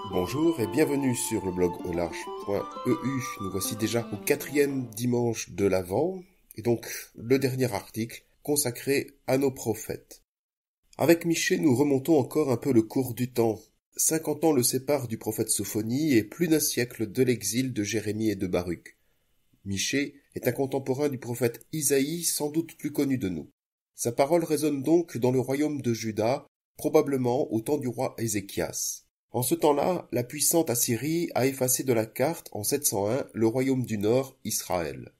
Bonjour et bienvenue sur le blog aularge.eu. Nous voici déjà au 4e dimanche de l'Avent, et donc le dernier article consacré à nos prophètes. Avec Michée, nous remontons encore un peu le cours du temps. 50 ans le séparent du prophète Sophonie et plus d'un siècle de l'exil de Jérémie et de Baruch. Michée est un contemporain du prophète Isaïe, sans doute plus connu de nous. Sa parole résonne donc dans le royaume de Juda, probablement au temps du roi Ézéchias. En ce temps-là, la puissante Assyrie a effacé de la carte, en 701, le royaume du Nord, Israël.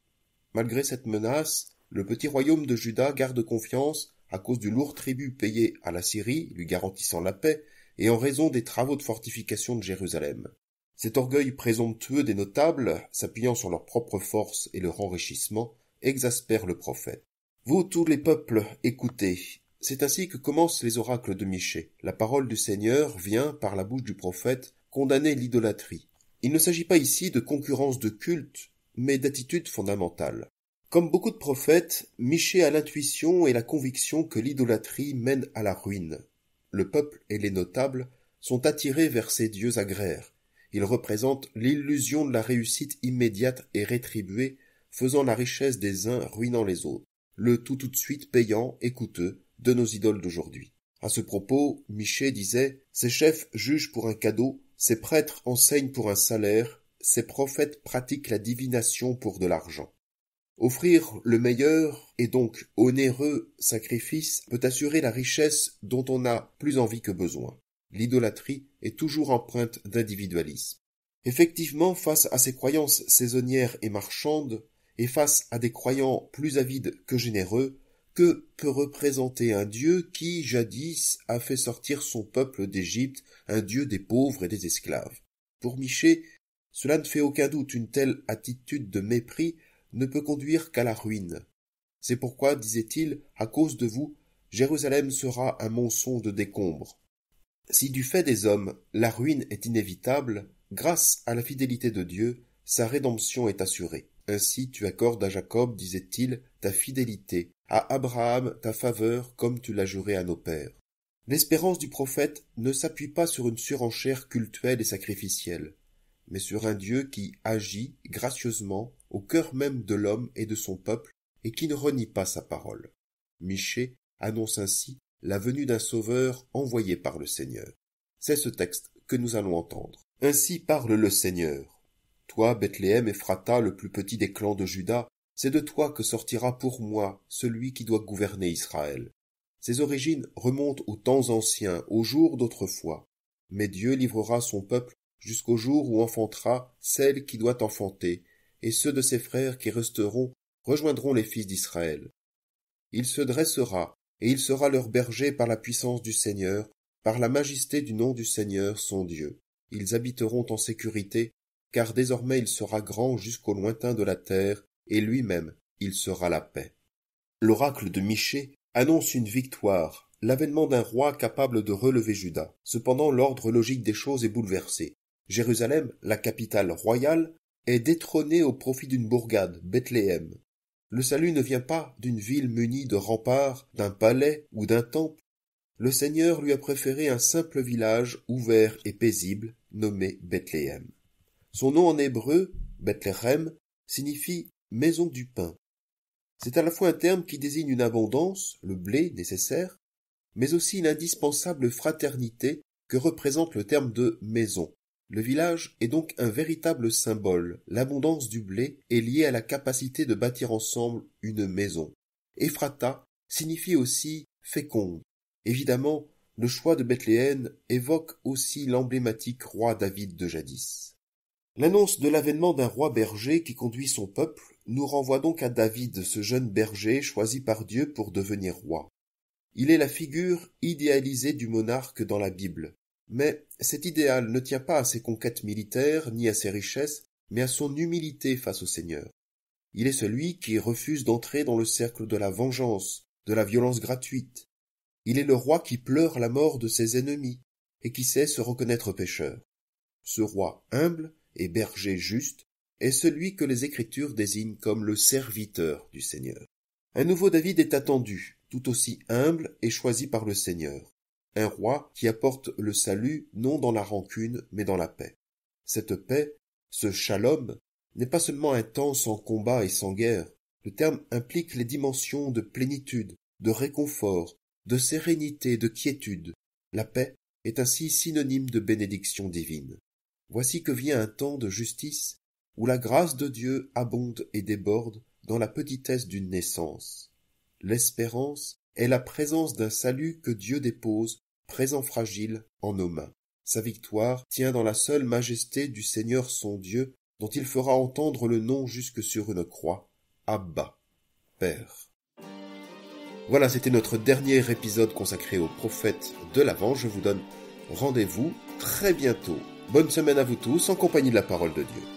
Malgré cette menace, le petit royaume de Juda garde confiance à cause du lourd tribut payé à la Syrie, lui garantissant la paix, et en raison des travaux de fortification de Jérusalem. Cet orgueil présomptueux des notables, s'appuyant sur leur propre force et leur enrichissement, exaspère le prophète. Vous tous les peuples, écoutez. C'est ainsi que commencent les oracles de Michée. La parole du Seigneur vient, par la bouche du prophète, condamner l'idolâtrie. Il ne s'agit pas ici de concurrence de culte, mais d'attitude fondamentale. Comme beaucoup de prophètes, Michée a l'intuition et la conviction que l'idolâtrie mène à la ruine. Le peuple et les notables sont attirés vers ces dieux agraires. Ils représentent l'illusion de la réussite immédiate et rétribuée, faisant la richesse des uns ruinant les autres. Le tout de suite payant et coûteux de nos idoles d'aujourd'hui. À ce propos, Michée disait « Ces chefs jugent pour un cadeau, ces prêtres enseignent pour un salaire, ces prophètes pratiquent la divination pour de l'argent. » Offrir le meilleur et donc onéreux sacrifice peut assurer la richesse dont on a plus envie que besoin. L'idolâtrie est toujours empreinte d'individualisme. Effectivement, face à ces croyances saisonnières et marchandes, et face à des croyants plus avides que généreux, que peut représenter un Dieu qui, jadis, a fait sortir son peuple d'Égypte, un Dieu des pauvres et des esclaves? Pour Michée, cela ne fait aucun doute, une telle attitude de mépris ne peut conduire qu'à la ruine. C'est pourquoi, disait-il, à cause de vous, Jérusalem sera un monceau de décombres. Si du fait des hommes, la ruine est inévitable, grâce à la fidélité de Dieu, sa rédemption est assurée. Ainsi tu accordes à Jacob, disait-il, ta fidélité, à Abraham ta faveur comme tu l'as juré à nos pères. L'espérance du prophète ne s'appuie pas sur une surenchère cultuelle et sacrificielle, mais sur un Dieu qui agit gracieusement au cœur même de l'homme et de son peuple et qui ne renie pas sa parole. Michée annonce ainsi la venue d'un sauveur envoyé par le Seigneur. C'est ce texte que nous allons entendre. Ainsi parle le Seigneur. Toi, Bethléem Ephrata, le plus petit des clans de Juda, c'est de toi que sortira pour moi celui qui doit gouverner Israël. Ses origines remontent aux temps anciens, aux jours d'autrefois. Mais Dieu livrera son peuple jusqu'au jour où enfantera celle qui doit enfanter, et ceux de ses frères qui resteront rejoindront les fils d'Israël. Il se dressera, et il sera leur berger par la puissance du Seigneur, par la majesté du nom du Seigneur son Dieu. Ils habiteront en sécurité, car désormais il sera grand jusqu'au lointain de la terre, et lui-même il sera la paix. L'oracle de Michée annonce une victoire, l'avènement d'un roi capable de relever Juda. Cependant l'ordre logique des choses est bouleversé. Jérusalem, la capitale royale, est détrônée au profit d'une bourgade, Bethléem. Le salut ne vient pas d'une ville munie de remparts, d'un palais ou d'un temple. Le Seigneur lui a préféré un simple village ouvert et paisible, nommé Bethléem. Son nom en hébreu, Bethléem, signifie maison du pain. C'est à la fois un terme qui désigne une abondance, le blé nécessaire, mais aussi une indispensable fraternité que représente le terme de maison. Le village est donc un véritable symbole. L'abondance du blé est liée à la capacité de bâtir ensemble une maison. Ephrata signifie aussi féconde. Évidemment, le choix de Bethléem évoque aussi l'emblématique roi David de jadis. L'annonce de l'avènement d'un roi berger qui conduit son peuple nous renvoie donc à David, ce jeune berger choisi par Dieu pour devenir roi. Il est la figure idéalisée du monarque dans la Bible. Mais cet idéal ne tient pas à ses conquêtes militaires ni à ses richesses, mais à son humilité face au Seigneur. Il est celui qui refuse d'entrer dans le cercle de la vengeance, de la violence gratuite. Il est le roi qui pleure la mort de ses ennemis et qui sait se reconnaître pécheur. Ce roi humble et berger juste est celui que les Écritures désignent comme le serviteur du Seigneur. Un nouveau David est attendu, tout aussi humble et choisi par le Seigneur. un roi qui apporte le salut non dans la rancune, mais dans la paix. Cette paix, ce shalom, n'est pas seulement un temps sans combat et sans guerre. Le terme implique les dimensions de plénitude, de réconfort, de sérénité, de quiétude. La paix est ainsi synonyme de bénédiction divine. Voici que vient un temps de justice où la grâce de Dieu abonde et déborde dans la petitesse d'une naissance. L'espérance est la présence d'un salut que Dieu dépose, présent fragile, en nos mains. Sa victoire tient dans la seule majesté du Seigneur son Dieu, dont il fera entendre le nom jusque sur une croix, Abba, Père. Voilà, c'était notre dernier épisode consacré aux prophètes de l'Avent. Je vous donne rendez-vous très bientôt. Bonne semaine à vous tous, en compagnie de la parole de Dieu.